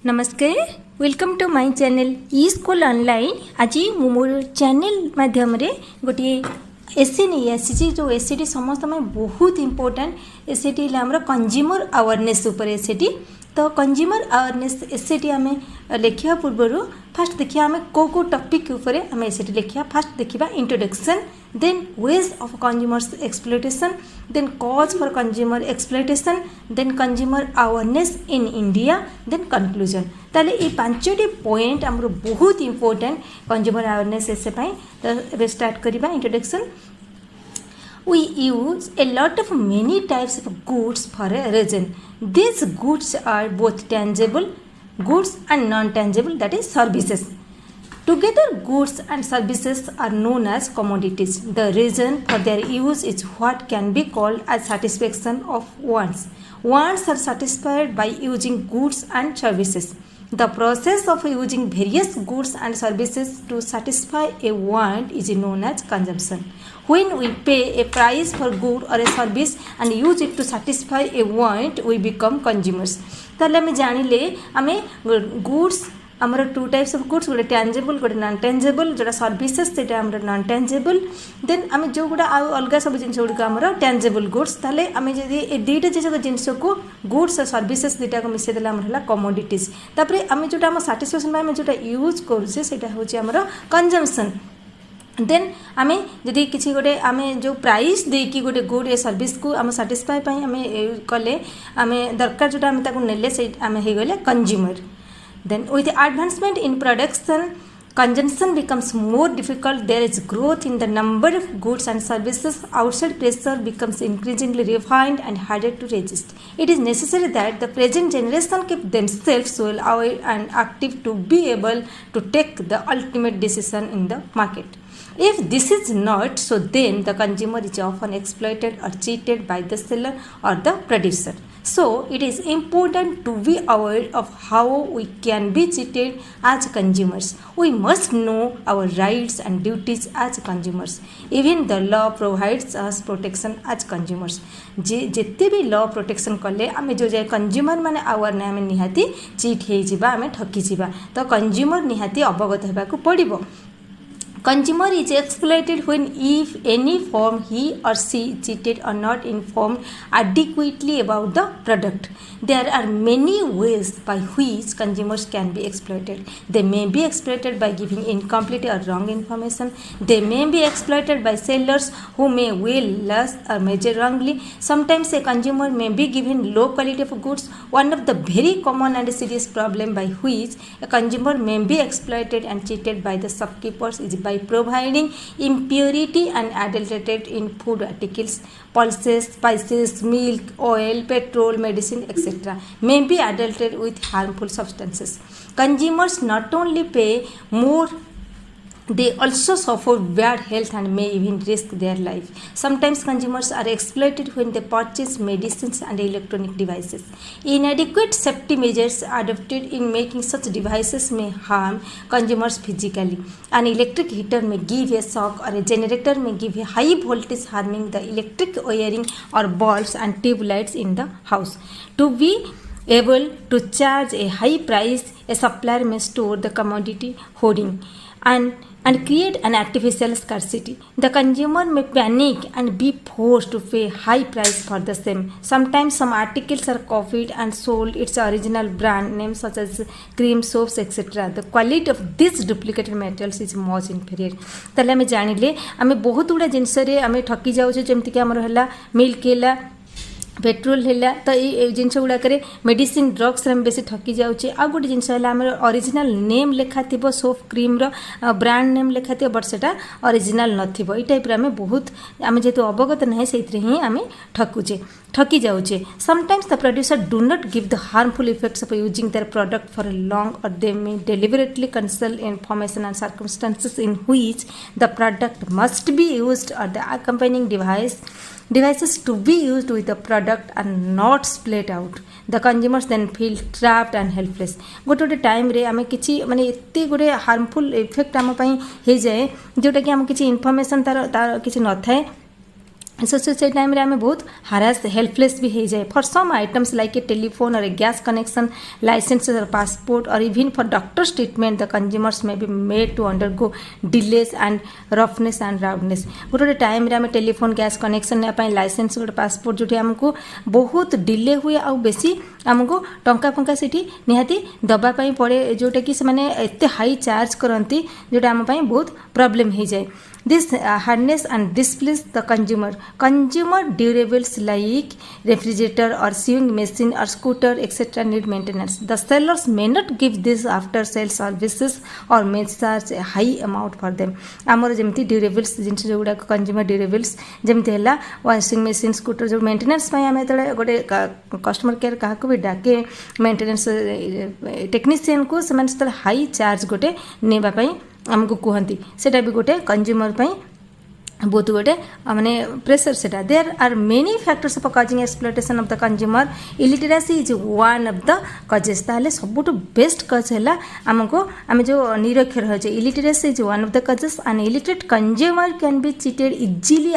नमस्ते welcome to my channel e school online. आज मोर चैनल माध्यम रे गोटे एससी नहीं आसी जो एससीटी समस्त में बहुत इंपोर्टेंट एससीटी हमर कंज्यूमर अवेयरनेस ऊपर एससीटी। तो कंज्यूमर अवेयरनेस एससीटी आम लिखा पूर्व फास्ट देखिए आम को टॉपिक ऊपर आम एससीटी लिखा। फास्ट देखा introduction, then ways of consumers exploitation, then cause for consumer exploitation, then consumer awareness in India, then conclusion. ताले ये पांचटी पॉइंट आमर बहुत इंपोर्टेंट कंज्यूमर अवेयरनेस एसे तो स्टार्ट करवा introduction. We use a lot of many types of goods for a reason. These goods are both tangible goods and non-tangible, that is services. Together, goods and services are known as commodities. The reason for their use is what can be called as satisfaction of wants. Wants are satisfied by using goods and services. The process of using various goods and services to satisfy a want is known as consumption. When we pay a price for good or a service and use it to satisfy a want, we become consumers. ताले हमें जानिले हमें goods आमर two types of goods, गोटे tangible गोटे non tangible, जोटा services से non tangible, then आम जो गुड़ा अलग सब जिन गुड़िक आमर टैंजेबल गुड्स। ताले आम जब दुईटा जिन को गुड्स और सर्विसेस दुईटा को मिसेदेले आमर कमोडिटीज। तापर आम जो आम साटिस्फैक्शन आम जो यूज करुचे से हूँ कंजम्पशन। देन आम जदि किसी गोटे आम जो प्राइस देकी गोटे गुड ए सर्विस को आम साटिस्फाई आम कले आम दरकार जोटा आम नेले से आम हो गले consumer. Then with the advancement in production, consumption becomes more difficult. There is growth in the number of goods and services. Outside pressure becomes increasingly refined and harder to resist. It is necessary that the present generation keep themselves well aware and active to be able to take the ultimate decision in the market. If this is not so, then the consumer is often exploited or cheated by the seller or the producer. So, it is important to be aware of how we can be cheated as consumers. We must know our rights and duties as consumers. Even the law provides us protection as consumers. जिते भी law protection कले आम जो जाए consumer माने our ना आम निहाती चीट हो जावा, आम ठकी जावा। तो कंज्यूमर निहाती अवगत होबाकू पड़िबो। Consumer is exploited when if any form he or she cheated or not informed adequately about the product. There are many ways by which consumers can be exploited. They may be exploited by giving incomplete or wrong information. They may be exploited by sellers who may weigh less or measure wrongly. Sometimes a consumer may be given low quality of goods. One of the very common and serious problem by which a consumer may be exploited and cheated by the shopkeepers is by providing impurity and adulterated in food articles. Pulses, spices, milk, oil, petrol, medicine, etc. may be adulterated with harmful substances. Consumers not only pay more, they also suffer bad health and may even risk their life. Sometimes consumers are exploited when they purchase medicines and electronic devices. Inadequate safety measures adopted in making such devices may harm consumers physically. An electric heater may give a shock or a generator may give a high voltage, harming the electric wiring or bulbs and tube lights in the house. To be able to charge a high price, a supplier may store the commodity hoarding and create an artificial scarcity. The consumer may panic and be forced to pay high price for the same. Sometimes some articles are copied and sold its original brand name such as cream, soaps, etc. The quality of these duplicated materials is much inferior. ताले हमें जानिले हमें बहुत गुड़ा जिनस आम ठकी जाऊँ जमीक आमर है milk है पेट्रोल है। तो ये जिन गुड़ाक मेडिसिन ड्रग्स आम बेसी ठकी जाऊे। आ गोटे जिनस आम ओरिजिनल नेम लिखा थी सोप क्रीम ब्रांड नेम लिखा थी बट से ओरिजिनल नथिबो। ये टाइप आम बहुत आम जेहेतु अवगत ना से ही आम ठकी जाऊे। Sometimes the producer do not give the harmful effects of using their product for long or they may deliberately consult information and circumstances in which the product must be used or the accompanying devices to be used with the product are not split out. The consumers then feel trapped and helpless. गोटे time रे आम कि माने एते गोटे harmful effect आम हो जाए जोटा कि आम किसी इनफॉरमेशन तार किसी न थाए से टाइम रे हमें बहुत हरास हेल्पलेस भी हो जाए for some items like a telephone or a gas connection license or passport or even for doctors treatment the consumers may be made to undergo delays and roughness and rowdiness गोटे गोटे time रे हमें telephone gas connection नापी license गोटे passport जो आमको बहुत delay हुए आ बेसी आमको टंका फंका से निहाती दवापाई पड़े जोटा कि से एत हाई चार्ज करती जोटा आम बहुत प्रॉब्लम हो जाए this harness and displays the consumer durables like refrigerator or sewing machine or scooter etc need maintenance. The sellers may not give this after sales services or may charge a high amount for them. आमर जमती durables जिनस जो गुडा consumer durables जमती है washing machine scooter जो maintenance आम जो गोटे customer care क्या भी डाके मेंटेनेंस टेक्नीशियन को से हाई चार्ज गोटे नेबाई आमको कहती सेटा भी गोटे कंज्यूमर बहुत गोटे माने प्रेशर सेटा there are many factors of causing exploitation of the consumer illiteracy is one of the causes ताले सबुठ बेस्ट कज है आमको आम जो निरक्षर होचे illiteracy is one of the causes and illiterate consumer can be cheated easily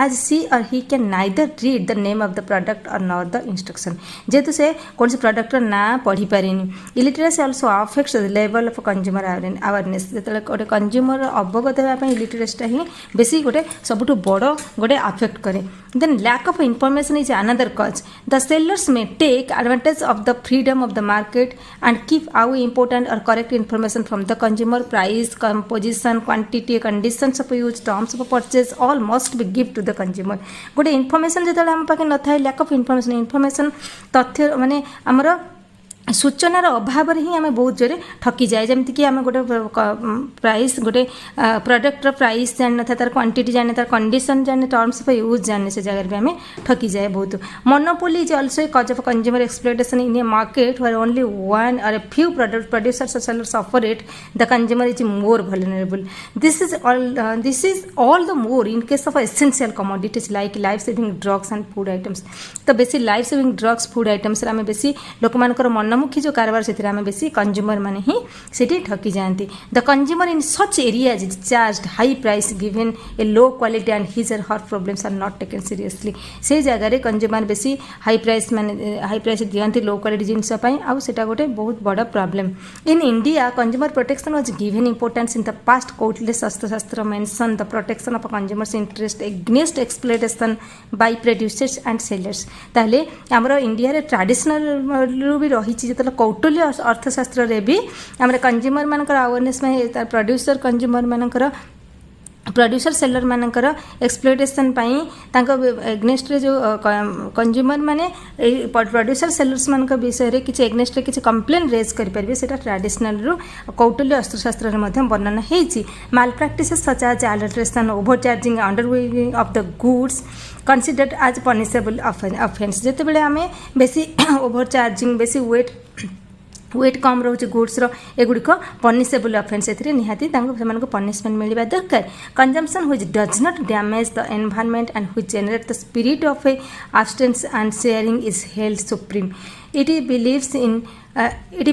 as she can neither read the name of the product or nor the instruction जेतु से कौन से प्रोडक्ट ना पढ़ी पारेनी illiteracy also affects the level of consumer awareness जेतले गोटे consumer अवगत इलिटरेसीटा ही बेसी गोटे सबुठ बड़ गोटे अफेक्ट करे then lack of information is another cause the sellers may take advantage of the freedom of the market and keep आउ important or correct information from the consumer price composition quantity conditions of use terms of purchase all must be give to the consumer गोटे information जो आम पाखे न था lack of information तथ्य माने आमर सूचनार अभाव ही आम बहुत जोरे ठकी जाए जमीक आम गोटे प्राइस गोटे प्रोडक्टर प्राइस जान था तार क्वांटिटी जाने तार कंडीशन जाने टर्म्स ऑफ यूज जाने से जगह भी आम ठकी जाए बहुत monopoly is also a cause of consumer exploitation in a market where only one or a few product producers or sellers operate the consumer is more vulnerable this is all the more in case of essential commodities like life saving drugs and food items तो बेसी life saving drugs food items आम बेसी लोक मनमुखी जो कारबार से आम बेसी कंज्यूमर माने ही सेठी ठकी जाती the consumer in such areas is charged high price given a low quality and his or her problems are not taken seriously से जगह कंज्यूमर बेसी हाई प्राइस माने हाई प्राइस दिखती लो क्वालिटी जिनस आउ सेटा गोटे बहुत बड़ problem in India consumer protection was given importance in the past कोर्टलेस Arthashastra mention the protection of consumers interest against exploitation by producers and sellers ताहले हमरो इंडिया रे ट्रेडिशनल भी रही जो कौटल्य अर्थशास्त्र रे भी आम कंज्यूमर मानकर अवेयरनेस में प्रोड्यूसर कंज्यूमर मानकर प्रोड्यूसर सेलर मानकर एक्सप्लॉयटेशन एग्नेस्ट रे जो कंज्यूमर माने प्रोड्यूसर सेलर्स मान विषय रे किछि एग्नेस्ट रे किछि कंप्लेन रेज करि परिबे सेटा ट्रेडिशनल रु कौटल्य अस्त्रशास्त्र रे मध्यम वर्णन हेछि malpractices such as adulteration overcharging underweighing of the goods considered as punishable offence जेते बेले आमे बेसी ओवरचार्जिंग बेसी वेट कम रोचे गुड्स एगुड़िक पनिशेबल ऑफेंस ए निहाती पनिशमेंट मिलवा दरकार consumption which does not damage the environment and which generate the spirit of a abstinence and sharing is held supreme. It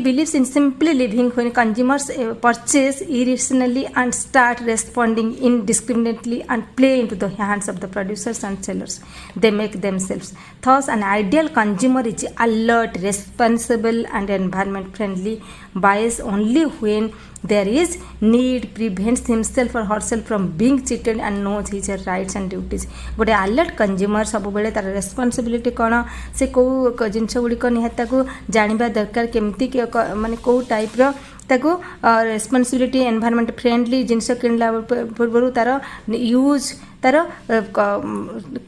believes in simply living when consumers purchase irrationally and start responding indiscriminately and play into the hands of the producers and sellers they make themselves. Thus, an ideal consumer is alert, responsible and environment friendly, buys only when there is need, prevents himself or herself from being cheated and knows his rights and duties. गोटे alert consumer सब बेले तार responsibility कौन से कौ जिनस गुड़िक निहाती जानवा दरकार केमती माने कौ टाइप ताको रेस्पॉन्सिबिलिटी एनवायरनमेंट फ्रेंडली जिनस किणला पूर्व तार यूज तार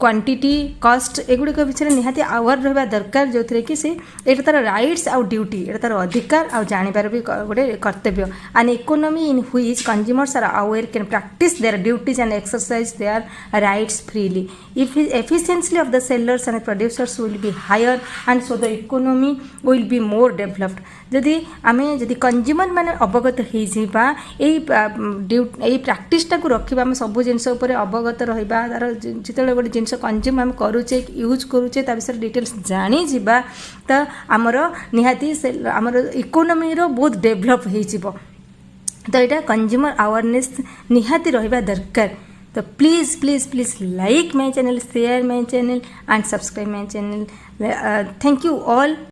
क्वांटिटी कॉस्ट एगुड़िक विषय निहाती आवर रहा दरकार जो थे कि से यहाँ तार राइट्स आउ ड्यूटी यहाँ तार अधिकार आउ जानिबार भी गोटे कर्तव्य and economy in which consumers are aware can practice their duties and exercise their rights freely if efficiency of the sellers and producers will be higher and so the economy will be more developed जदि आमे जदि consumer माने अवगत हो जाइबा एई प्रैक्टिसटा को रखिबा आम सब जिनस उपर अवगत रहिबा तार जिते गोटे जिनस कंज्यूम आम करूचे यूज करूचे ता विषय डिटेल्स जानी जिबा त आमर निहाती आमर इकोनॉमी रो बहुत डेवलप हो जिवो तो यहाँ कंज्यूमर अवेयरनेस निहाती रहिबा दरकार तो please please please like my channel, share my channel and subscribe my channel. Thank you all.